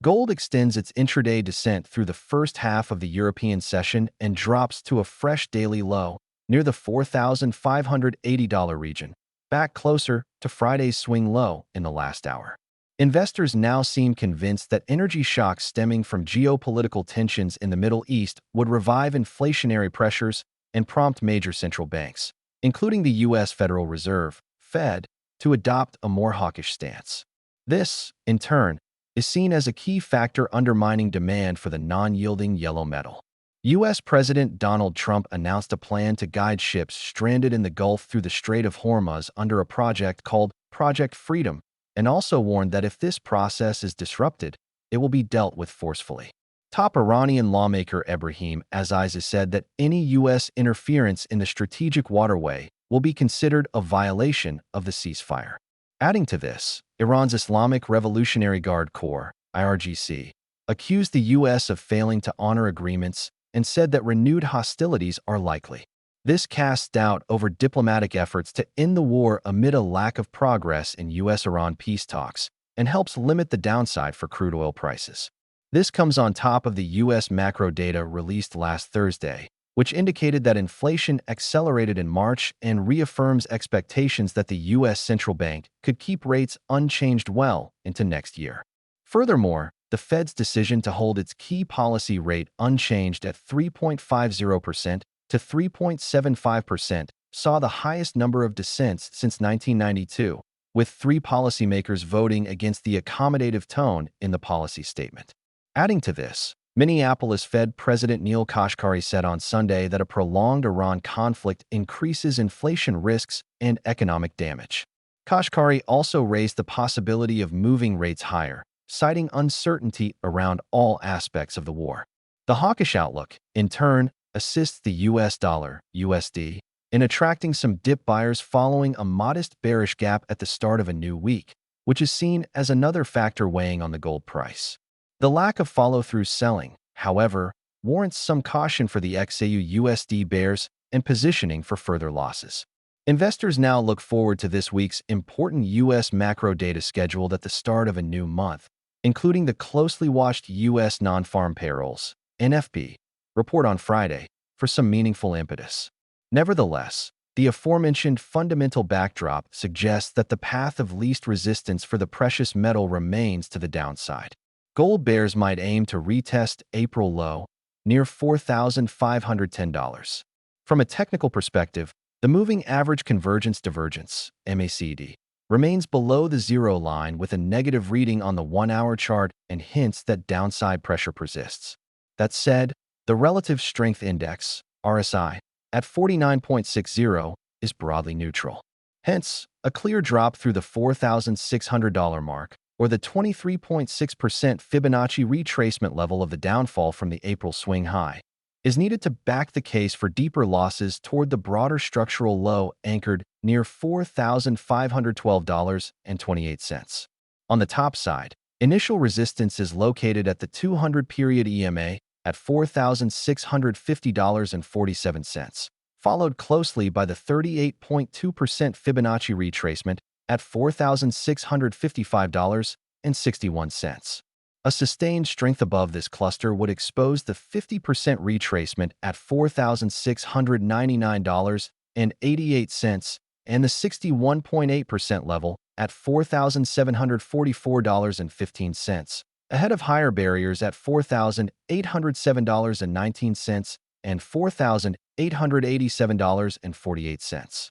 Gold extends its intraday descent through the first half of the European session and drops to a fresh daily low near the $4,580 region, back closer to Friday's swing low in the last hour. Investors now seem convinced that energy shocks stemming from geopolitical tensions in the Middle East would revive inflationary pressures and prompt major central banks, including the U.S. Federal Reserve, Fed, to adopt a more hawkish stance. This, in turn, is seen as a key factor undermining demand for the non-yielding yellow metal. U.S. President Donald Trump announced a plan to guide ships stranded in the Gulf through the Strait of Hormuz under a project called Project Freedom, and also warned that if this process is disrupted, it will be dealt with forcefully. Top Iranian lawmaker Ebrahim Aziz said that any U.S. interference in the strategic waterway will be considered a violation of the ceasefire. Adding to this, Iran's Islamic Revolutionary Guard Corps, IRGC, accused the U.S. of failing to honor agreements and said that renewed hostilities are likely. This casts doubt over diplomatic efforts to end the war amid a lack of progress in U.S.-Iran peace talks and helps limit the downside for crude oil prices. This comes on top of the U.S. macro data released last Thursday, which indicated that inflation accelerated in March and reaffirms expectations that the U.S. central bank could keep rates unchanged well into next year. Furthermore, the Fed's decision to hold its key policy rate unchanged at 3.50% to 3.75% saw the highest number of dissents since 1992, with 3 policymakers voting against the accommodative tone in the policy statement. Adding to this, Minneapolis Fed President Neel Kashkari said on Sunday that a prolonged Iran conflict increases inflation risks and economic damage. Kashkari also raised the possibility of moving rates higher, citing uncertainty around all aspects of the war. The hawkish outlook, in turn, assists the U.S. dollar, USD, in attracting some dip buyers following a modest bearish gap at the start of a new week, which is seen as another factor weighing on the gold price. The lack of follow-through selling, however, warrants some caution for the XAU-USD bears and positioning for further losses. Investors now look forward to this week's important U.S. macro data scheduled at the start of a new month, including the closely watched U.S. non-farm payrolls, NFP, report on Friday, for some meaningful impetus. Nevertheless, the aforementioned fundamental backdrop suggests that the path of least resistance for the precious metal remains to the downside. Gold bears might aim to retest April low near $4,510. From a technical perspective, the moving average convergence divergence, MACD, remains below the zero line with a negative reading on the 1-hour chart and hints that downside pressure persists. That said, the Relative Strength Index, RSI, at 49.60 is broadly neutral. Hence, a clear drop through the $4,600 mark, or the 23.6% Fibonacci retracement level of the downfall from the April swing high, is needed to back the case for deeper losses toward the broader structural low anchored near $4,512.28. On the top side, initial resistance is located at the 200-period EMA at $4,650.47, followed closely by the 38.2% Fibonacci retracement at $4,655.61. A sustained strength above this cluster would expose the 50% retracement at $4,699.88 and the 61.8% level at $4,744.15, ahead of higher barriers at $4,807.19 and $4,887.48.